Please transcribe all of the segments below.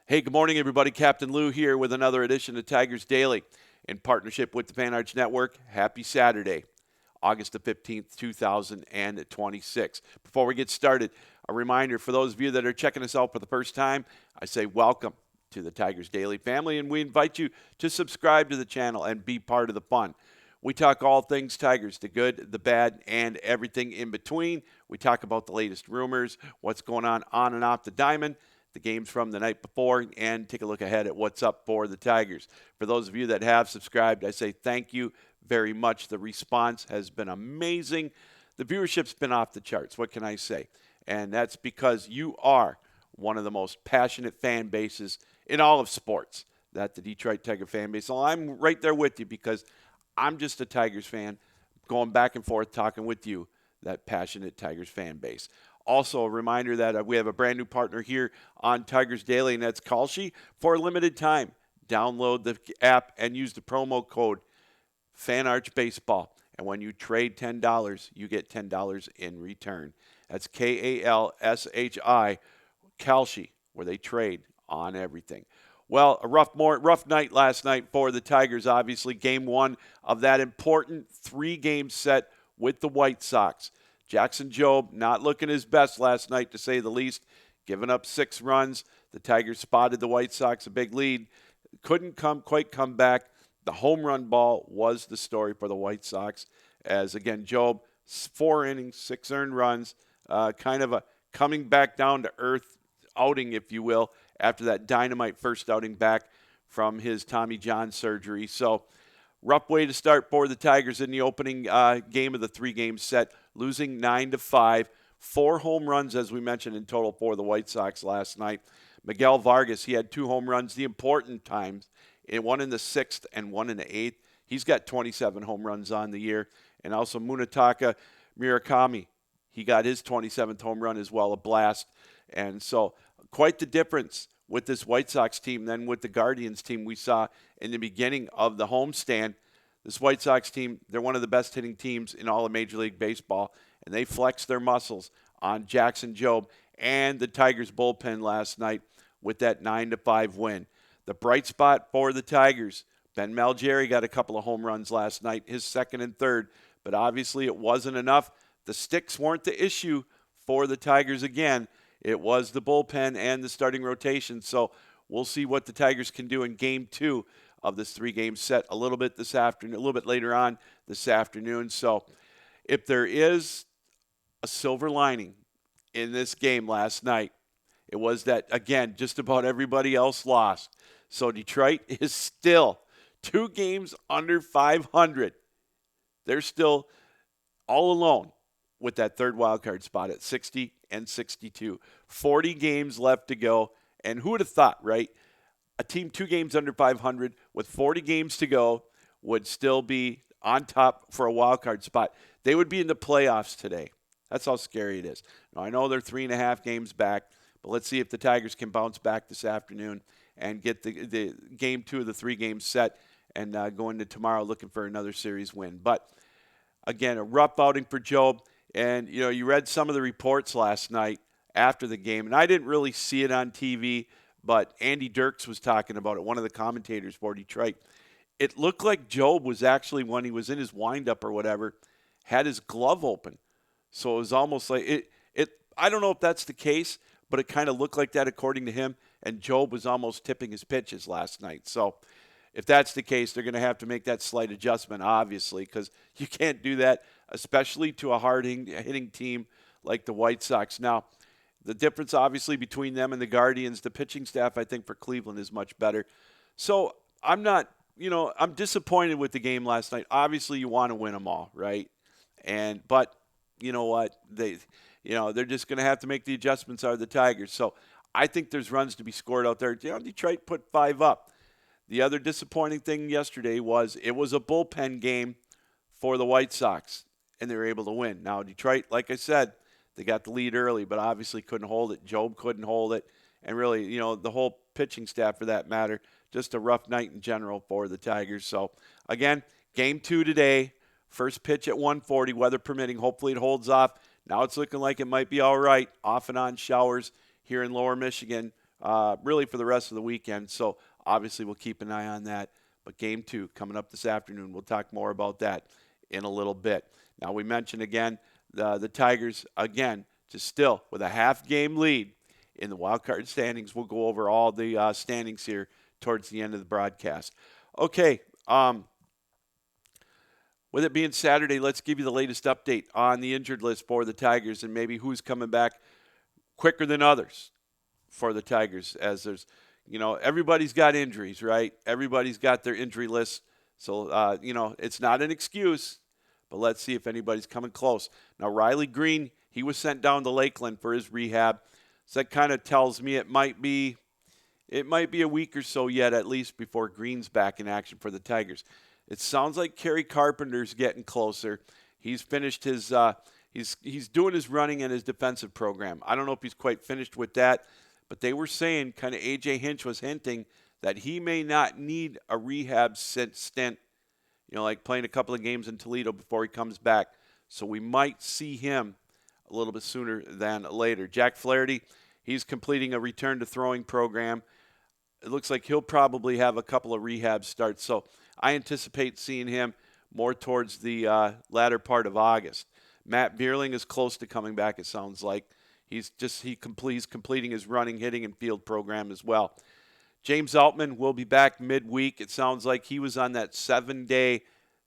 Hey, good morning, everybody. Captain Lou here with another edition of Tigers Daily in partnership with the Fan Arch Network. Happy Saturday, August the 15th, 2026. Before we get started, a reminder for those of you that are checking us out for the first time, I say welcome to the Tigers Daily family, and we invite you to subscribe to the channel and be part of the fun. We talk all things Tigers, the good, the bad, and everything in between. We talk about the latest rumors, what's going on and off the diamond, the games from the night before, and take a look ahead at what's up for the Tigers. For those of you that have subscribed, I say thank you very much. The response has been amazing. The viewership's been off the charts. What can I say? And that's because you are one of the most passionate fan bases in all of sports. That the Detroit Tiger fan base. So I'm right there with you because I'm just a Tigers fan, going back and forth talking with you, that passionate Tigers fan base. Also, a reminder that we have a brand new partner here on Tigers Daily, and that's Kalshi. For a limited time, download the app and use the promo code FanArchBaseball. And when you trade $10, you get $10 in return. That's Kalshi, Kalshi, where they trade on everything. Well, a rough night last night for the Tigers, obviously. Game one of that important three-game set with the White Sox. Jackson Jobe not looking his best last night, to say the least, giving up 6 runs. The Tigers spotted the White Sox a big lead. Couldn't quite come back. The home run ball was the story for the White Sox. As, again, Jobe, 4 innings, 6 earned runs, kind of a coming back down to earth outing, if you will, after that dynamite first outing back from his Tommy John surgery. So, rough way to start for the Tigers in the opening game of the 3-game set, losing 9-5. 4 home runs, as we mentioned, in total for the White Sox last night. Miguel Vargas, he had 2 home runs, the important times, one in the 6th and one in the 8th. He's got 27 home runs on the year. And also Munetaka Murakami, he got his 27th home run as well, a blast. And so quite the difference with this White Sox team than with the Guardians team we saw in the beginning of the homestand. This White Sox team, they're one of the best hitting teams in all of Major League Baseball, and they flexed their muscles on Jackson Jobe and the Tigers bullpen last night with that 9-5 win. The bright spot for the Tigers, Ben Malgeri got a couple of home runs last night, his second and third, but obviously it wasn't enough. The sticks weren't the issue for the Tigers again. It was the bullpen and the starting rotation. So we'll see what the Tigers can do in game 2 of this 3-game set a little bit this afternoon, a little bit later on this afternoon. So if there is a silver lining in this game last night, it was that, again, just about everybody else lost. So Detroit is still 2 games under 500. They're still all alone with that third wild card spot at 60 and 62. 40 games left to go. And who would have thought, right? A team 2 games under 500 with 40 games to go would still be on top for a wild card spot. They would be in the playoffs today. That's how scary it is. Now, I know they're 3.5 games back, but let's see if the Tigers can bounce back this afternoon and get the game 2 of the 3-game set and go into tomorrow looking for another series win. But, again, a rough outing for Jobe. And, you read some of the reports last night after the game, and I didn't really see it on TV, but Andy Dirks was talking about it, one of the commentators for Detroit. It looked like Jobe was actually, when he was in his windup or whatever, had his glove open. So it was almost like it. I don't know if that's the case, but it kind of looked like that according to him, and Jobe was almost tipping his pitches last night. So if that's the case, they're going to have to make that slight adjustment, obviously, because you can't do that, especially to a hard-hitting team like the White Sox. Now, the difference, obviously, between them and the Guardians, the pitching staff, I think, for Cleveland is much better. So I'm I'm disappointed with the game last night. Obviously, you want to win them all, right? But you know what? They're just going to have to make the adjustments, are the Tigers. So I think there's runs to be scored out there. Detroit put 5 up. The other disappointing thing yesterday was it was a bullpen game for the White Sox, and they were able to win. Now, Detroit, like I said, they got the lead early, but obviously couldn't hold it. Jobe couldn't hold it. And really, the whole pitching staff, for that matter, just a rough night in general for the Tigers. So, again, game 2 today. First pitch at 1:40, weather permitting. Hopefully it holds off. Now it's looking like it might be all right. Off and on showers here in lower Michigan really for the rest of the weekend. So obviously we'll keep an eye on that. But game 2 coming up this afternoon. We'll talk more about that in a little bit. Now we mentioned again the Tigers, again, just still with a half-game lead in the wild card standings. We'll go over all the standings here towards the end of the broadcast. Okay, with it being Saturday, let's give you the latest update on the injured list for the Tigers and maybe who's coming back quicker than others for the Tigers, as there's, everybody's got injuries, right? Everybody's got their injury list. So, it's not an excuse, but let's see if anybody's coming close. Now, Riley Green, he was sent down to Lakeland for his rehab. So that kind of tells me it might be a week or so yet, at least, before Green's back in action for the Tigers. It sounds like Kerry Carpenter's getting closer. He's finished his he's doing his running and his defensive program. I don't know if he's quite finished with that, but they were saying, kind of A.J. Hinch was hinting that he may not need a rehab stint, like playing a couple of games in Toledo before he comes back. So we might see him a little bit sooner than later. Jack Flaherty, he's completing a return to throwing program. It looks like he'll probably have a couple of rehab starts. So I anticipate seeing him more towards the latter part of August. Matt Bierling is close to coming back, it sounds like. He's completing his running, hitting, and field program as well. James Altman will be back midweek. It sounds like he was on that 7-day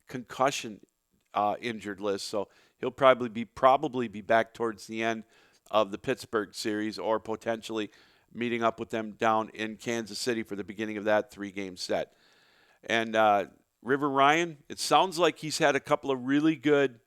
concussion injured list, so he'll probably be back towards the end of the Pittsburgh series, or potentially meeting up with them down in Kansas City for the beginning of that 3-game set. And River Ryan, it sounds like he's had a couple of really good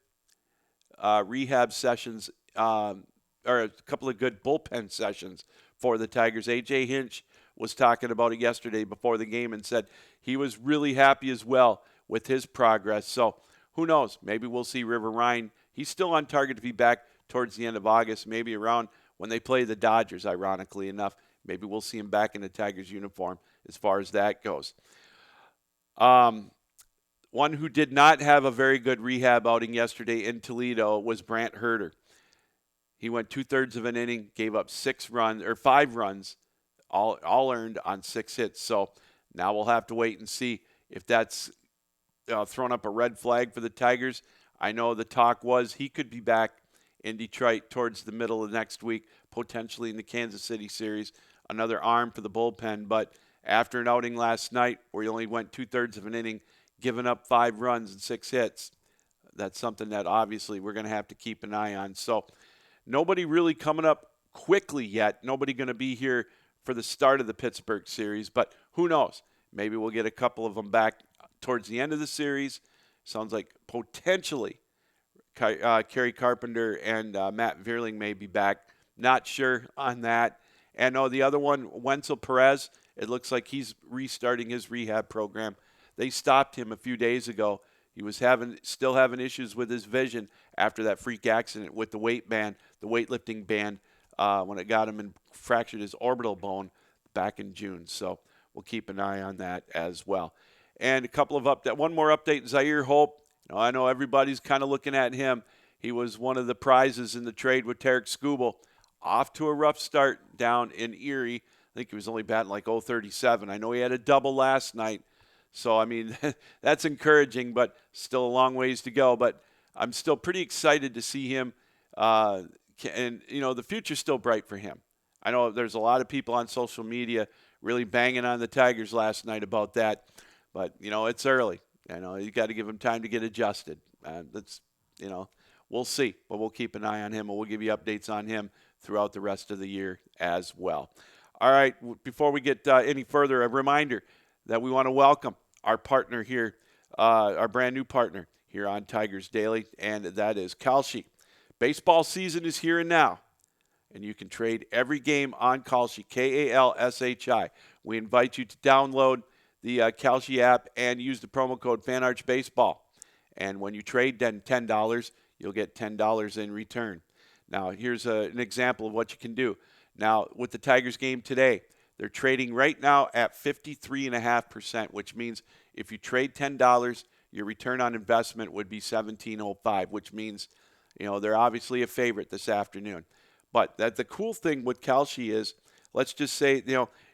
rehab sessions, or a couple of good bullpen sessions for the Tigers. A.J. Hinch was talking about it yesterday before the game and said he was really happy as well with his progress. So who knows? Maybe we'll see River Ryan. He's still on target to be back towards the end of August, maybe around when they play the Dodgers, ironically enough. Maybe we'll see him back in the Tigers uniform as far as that goes. One who did not have a very good rehab outing yesterday in Toledo was Brant Herter. He went 2/3 of an inning, gave up 5 runs, all earned on 6 hits. So now we'll have to wait and see if that's thrown up a red flag for the Tigers. I know the talk was he could be back in Detroit towards the middle of next week, potentially in the Kansas City series, another arm for the bullpen. But after an outing last night where he only went 2/3 of an inning, giving up 5 runs and 6 hits, that's something that obviously we're going to have to keep an eye on. So nobody really coming up quickly yet. Nobody going to be here for the start of the Pittsburgh series, but who knows? Maybe we'll get a couple of them back towards the end of the series. Sounds like potentially Kerry Carpenter and Matt Vierling may be back. Not sure on that. And the other one, Wenzel Perez, it looks like he's restarting his rehab program. They stopped him a few days ago. He was still having issues with his vision after that freak accident with the weightlifting band, when it got him and fractured his orbital bone back in June. So we'll keep an eye on that as well. And one more update, Zaire Hope. I know everybody's kind of looking at him. He was one of the prizes in the trade with Tarek Skubal. Off to a rough start down in Erie. I think he was only batting like 037. I know he had a double last night. So, I mean, that's encouraging, but still a long ways to go. But I'm still pretty excited to see him. And, the future's still bright for him. I know there's a lot of people on social media really banging on the Tigers last night about that. But, it's early. You got to give him time to get adjusted. We'll see. But we'll keep an eye on him, and we'll give you updates on him throughout the rest of the year as well. All right, before we get any further, a reminder that we want to welcome our partner here, our brand new partner here on Tigers Daily, and that is Kalshi. Baseball season is here and now, and you can trade every game on Kalshi, Kalshi. We invite you to download the Kalshi app and use the promo code FanArchBaseball. And when you trade then $10, you'll get $10 in return. Now, here's an example of what you can do. Now, with the Tigers game today, they're trading right now at 53.5%, which means if you trade $10, your return on investment would be $17.05, which means, they're obviously a favorite this afternoon. But the cool thing with Kalshi is let's just say,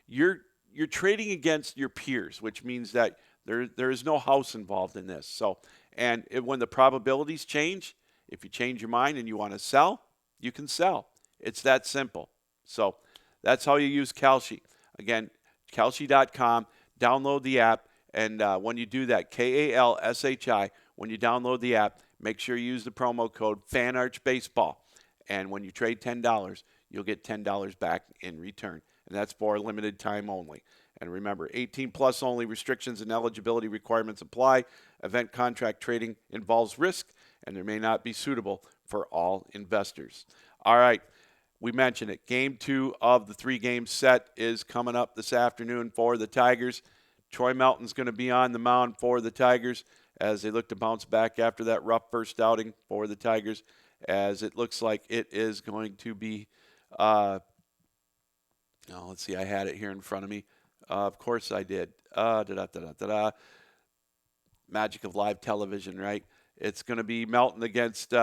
you're trading against your peers, which means that there is no house involved in this. So, when the probabilities change, if you change your mind and you want to sell, you can sell. It's that simple. So that's how you use Kalshi. Again, Kalshi.com, download the app, and when you do that, KALSHI, when you download the app, make sure you use the promo code FANARCHBASEBALL. And when you trade $10, you'll get $10 back in return. And that's for a limited time only. And remember, 18 plus only, restrictions and eligibility requirements apply. Event contract trading involves risk, and there may not be suitable for all investors. All right, we mentioned it. Game 2 of the 3-game set is coming up this afternoon for the Tigers. Troy Melton's going to be on the mound for the Tigers as they look to bounce back after that rough first outing for the Tigers, as it looks like it is going to be let's see, I had it here in front of me. Of course I did. Magic of live television, right? It's going to be Melton against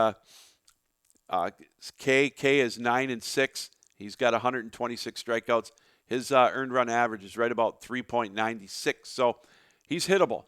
K. K is 9-6. He's got 126 strikeouts. His earned run average is right about 3.96. So he's hittable.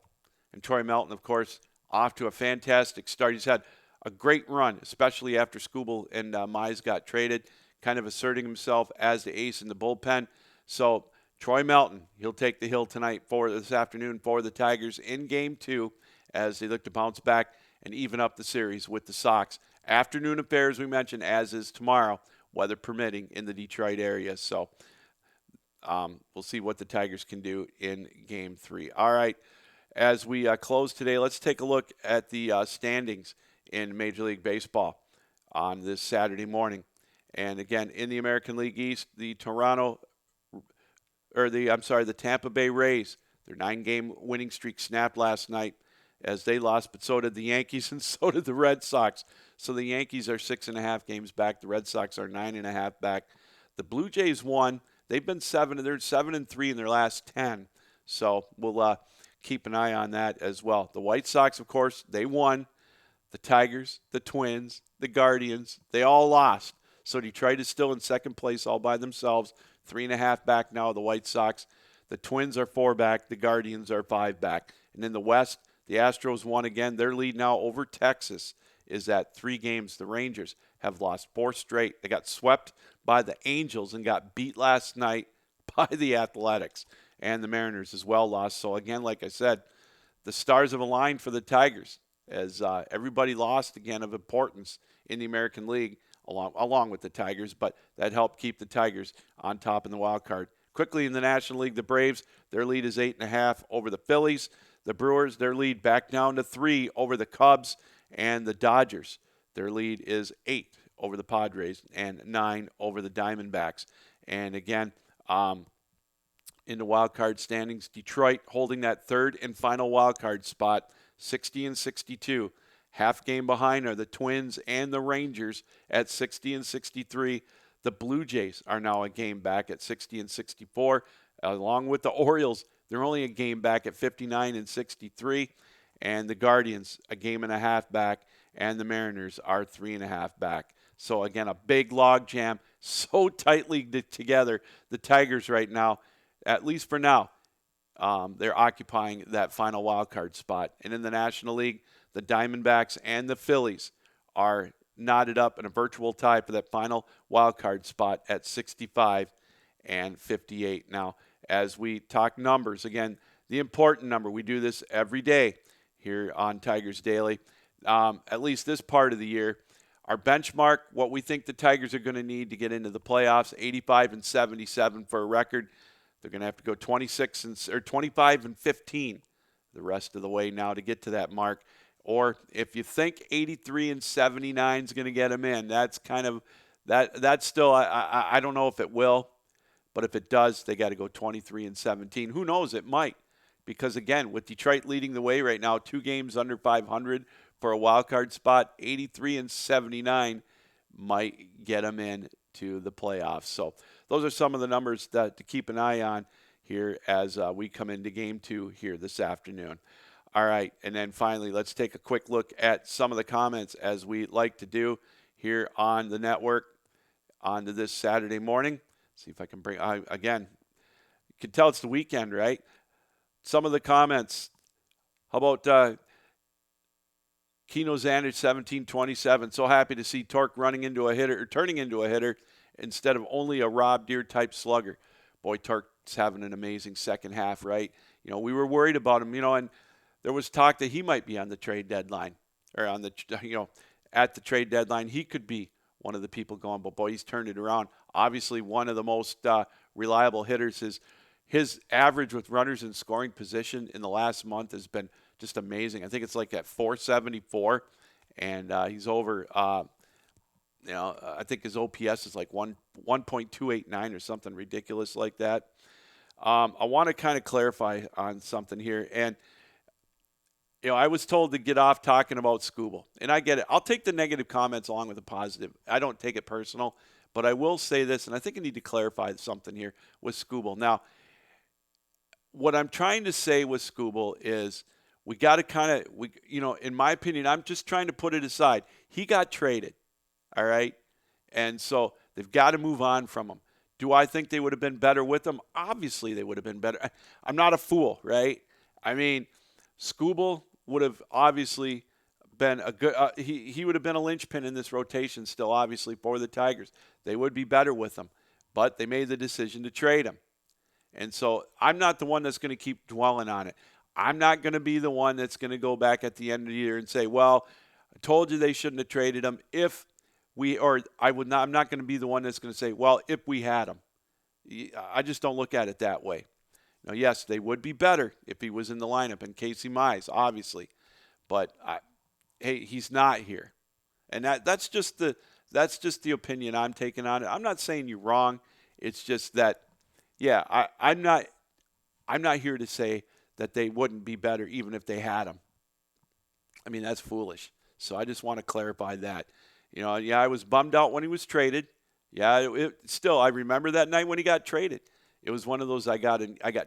And Troy Melton, of course, off to a fantastic start. He's had a great run, especially after Skubal and Mize got traded, kind of asserting himself as the ace in the bullpen. So Troy Melton, he'll take the hill tonight for this afternoon for the Tigers in Game 2 as they look to bounce back and even up the series with the Sox. Afternoon affairs, we mentioned, as is tomorrow, weather permitting in the Detroit area. So we'll see what the Tigers can do in Game 3. All right, as we close today, let's take a look at the standings in Major League Baseball on this Saturday morning. And again, in the American League East, the Tampa Bay Rays, their 9-game winning streak snapped last night as they lost, but so did the Yankees and so did the Red Sox. So the Yankees are 6.5 games back. The Red Sox are 9.5 back. The Blue Jays won. They've been 7-3 in their last 10. So we'll keep an eye on that as well. The White Sox, of course, they won. The Tigers, the Twins, the Guardians, they all lost. So Detroit is still in second place all by themselves, 3.5 back now, the White Sox. The Twins are 4 back. The Guardians are 5 back. And in the West, the Astros won again. Their lead now over Texas is at 3 games. The Rangers have lost 4 straight. They got swept by the Angels and got beat last night by the Athletics. And the Mariners as well lost. So again, like I said, the stars have aligned for the Tigers as everybody lost again of importance in the American League along with the Tigers, but that helped keep the Tigers on top in the wild card. Quickly in the National League, the Braves, their lead is 8.5 over the Phillies. The Brewers, their lead back down to 3 over the Cubs. And the Dodgers, their lead is 8 over the Padres and 9 over the Diamondbacks. And again, in the wild card standings, Detroit holding that third and final wild card spot, 60-62. Half game behind are the Twins and the Rangers at 60-63. The Blue Jays are now a game back at 60-64. Along with the Orioles, they're only a game back at 59-63. And the Guardians, a game and a half back. And the Mariners are 3.5 back. So, again, a big log jam, so tightly together. The Tigers right now, at least for now, they're occupying that final wild card spot. And in the National League, the Diamondbacks and the Phillies are knotted up in a virtual tie for that final wild card spot at 65 and 58. Now, as we talk numbers, again, the important number, we do this every day here on Tigers Daily, at least this part of the year. Our benchmark, what we think the Tigers are going to need to get into the playoffs, 85-77 for a record. They're going to have to go 25-15 the rest of the way now to get to that mark. Or if you think 83-79 is going to get them in, that's kind of that's still I don't know if it will, but if it does, they got to go 23-17. Who knows? It might, because again, with Detroit leading the way right now, 2 games under 500 for a wild card spot, 83-79 might get them in to the playoffs. So those are some of the numbers to keep an eye on here as we come into Game 2 here this afternoon. All right, and then finally, let's take a quick look at some of the comments as we like to do here on the network on this Saturday morning. See if I can bring, again, you can tell it's the weekend, right? Some of the comments. How about Keno Xander 1727? So happy to see Torque running into a hitter, or turning into a hitter instead of only a Rob Deere type slugger. Boy, Torque's having an amazing second half, right? We were worried about him, and there was talk that he might be on the trade deadline, or at the trade deadline. He could be one of the people going, but boy, he's turned it around. Obviously, one of the most reliable hitters. His average with runners in scoring position in the last month has been just amazing. I think it's like at 474, and he's over. I think his OPS is like 1.289 or something ridiculous like that. I want to kind of clarify on something here, and I was told to get off talking about Scooble, and I get it. I'll take the negative comments along with the positive. I don't take it personal, but I will say this, and I think I need to clarify something here with Scooble. Now, what I'm trying to say with Scooble is we got to kind of, in my opinion, I'm just trying to put it aside. He got traded, all right? And so they've got to move on from him. Do I think they would have been better with him? Obviously, they would have been better. I'm not a fool, right? I mean, Scooble would have obviously been a good he would have been a linchpin in this rotation still, obviously, for the Tigers. They would be better with him, but they made the decision to trade him. And so I'm not the one that's going to keep dwelling on it. I'm not going to be the one that's going to go back at the end of the year and say, well, I told you they shouldn't have traded him I'm not going to be the one that's going to say, well, if we had him. I just don't look at it that way. Now, yes, they would be better if he was in the lineup, and Casey Mize, obviously. But, hey, he's not here. And that's just the opinion I'm taking on it. I'm not saying you're wrong. It's just that, yeah, I'm not here to say that they wouldn't be better even if they had him. I mean, that's foolish. So I just want to clarify that. I was bummed out when he was traded. Yeah, still, I remember that night when he got traded. It was one of those I got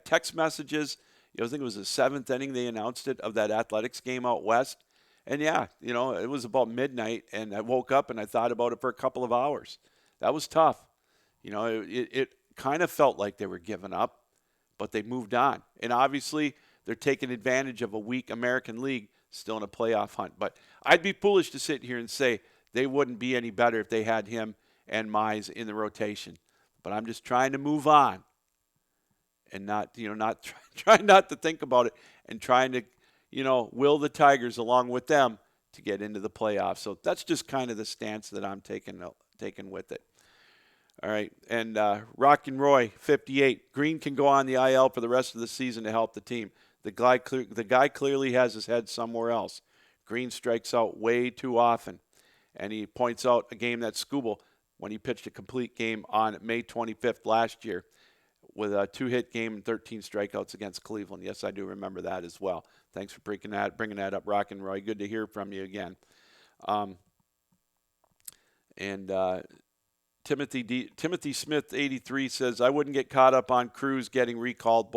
text messages. I think it was the seventh inning they announced it of that athletics game out west. And, yeah, it was about midnight, and I woke up and I thought about it for a couple of hours. That was tough. It kind of felt like they were giving up, but they moved on. And obviously, they're taking advantage of a weak American League still in a playoff hunt. But I'd be foolish to sit here and say they wouldn't be any better if they had him and Mize in the rotation. But I'm just trying to move on and not trying not to think about it and trying to, will the Tigers along with them to get into the playoffs. So that's just kind of the stance that I'm taking with it. All right, and Rockin' Roy, 58. Green can go on the IL for the rest of the season to help the team. The guy clearly has his head somewhere else. Green strikes out way too often. And he points out a game that Scooble, when he pitched a complete game on May 25th last year with a 2-hit game and 13 strikeouts against Cleveland. Yes, I do remember that as well. Thanks for bringing that up, Rockin' Roy. Good to hear from you again. Timothy Smith, 83, says, I wouldn't get caught up on Cruz getting recalled.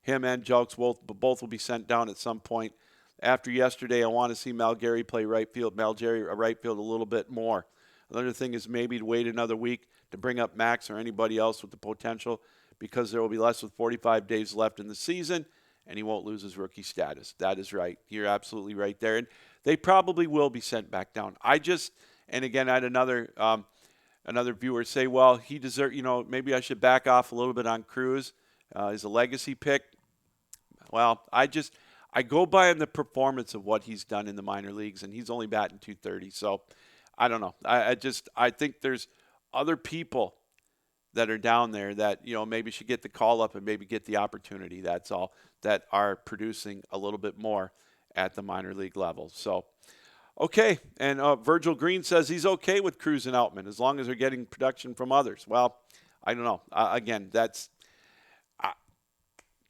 Him and Jelks, both will be sent down at some point. After yesterday, I want to see Malgary play right field a little bit more. Another thing is maybe to wait another week to bring up Max or anybody else with the potential, because there will be less than 45 days left in the season, and he won't lose his rookie status. That is right. You're absolutely right there. And they probably will be sent back down. And again, I had another viewer say, well, he deserves, maybe I should back off a little bit on Cruz. He's a legacy pick. Well, I go by on the performance of what he's done in the minor leagues, and he's only batting .230. So I don't know. I think there's other people that are down there that, maybe should get the call up and maybe get the opportunity. That's all, that are producing a little bit more at the minor league level. So, okay. And Virgil Green says he's okay with Cruz and Outman as long as they're getting production from others. Well, I don't know. Again,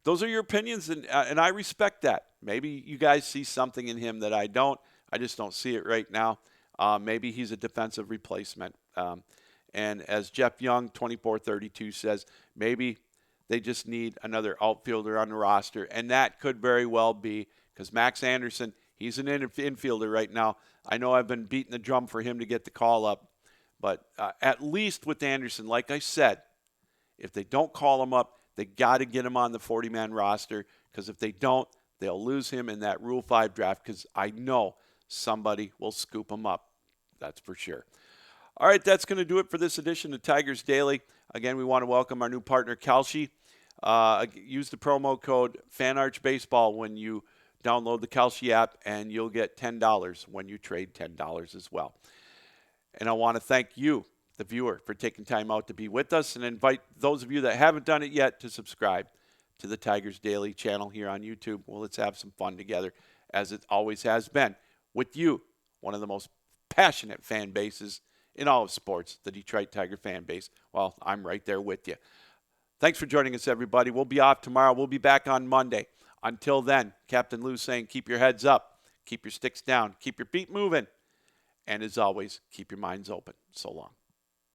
those are your opinions, and I respect that. Maybe you guys see something in him that I don't. I just don't see it right now. Maybe he's a defensive replacement. And as Jeff Young, 2432, says, maybe they just need another outfielder on the roster. And that could very well be, because Max Anderson, he's an infielder right now. I know I've been beating the drum for him to get the call up. But at least with Anderson, like I said, If they don't call him up, they got to get him on the 40-man roster, because if they don't, they'll lose him in that Rule 5 draft, because I know somebody will scoop him up. That's for sure. All right, that's going to do it for this edition of Tigers Daily. Again, we want to welcome our new partner, Kalshi. Use the promo code FanArchBaseball when you download the Kalshi app, and you'll get $10 when you trade $10 as well. And I want to thank you, the viewer, for taking time out to be with us, and invite those of you that haven't done it yet to subscribe to the Tigers Daily channel here on YouTube. Well, let's have some fun together, as it always has been, with you, one of the most passionate fan bases in all of sports, the Detroit Tiger fan base. Well, I'm right there with you. Thanks for joining us, everybody. We'll be off tomorrow. We'll be back on Monday. Until then, Captain Lou saying, keep your heads up, keep your sticks down, keep your feet moving, and as always, keep your minds open. So long.